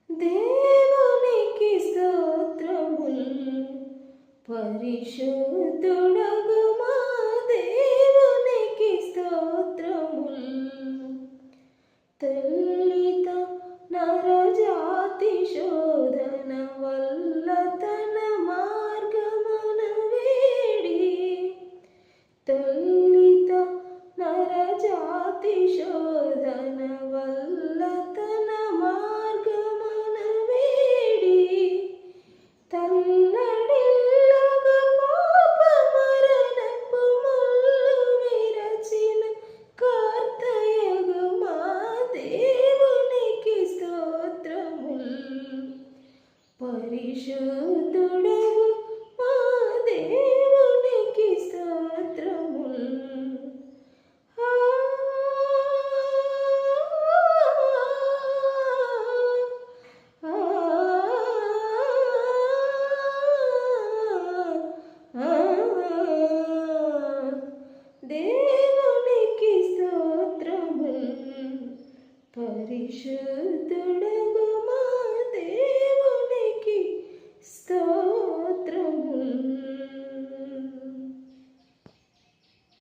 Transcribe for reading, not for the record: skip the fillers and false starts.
దేవునికి స్తోత్రముల్ పరిశుద్ధుడగు మా దేవునికి స్తోత్రముల్ తల్లితో నరజాతి శోధన వల్ల తన మార్గమున వేడి తల్లితో నరజాతి శోధన వల్ల తన మార్గమున వేడి తల్లడిల్లగా పాప మరణపు ముళ్ళు విరచిన కార్తయగు మా దేవునికి స్తోత్రముల్ పరిశుద్ధుడగు మా దేవునికి స్తోత్రముల్ దేవునికి స్తోత్రముల్ పరిశుద్ధుడగు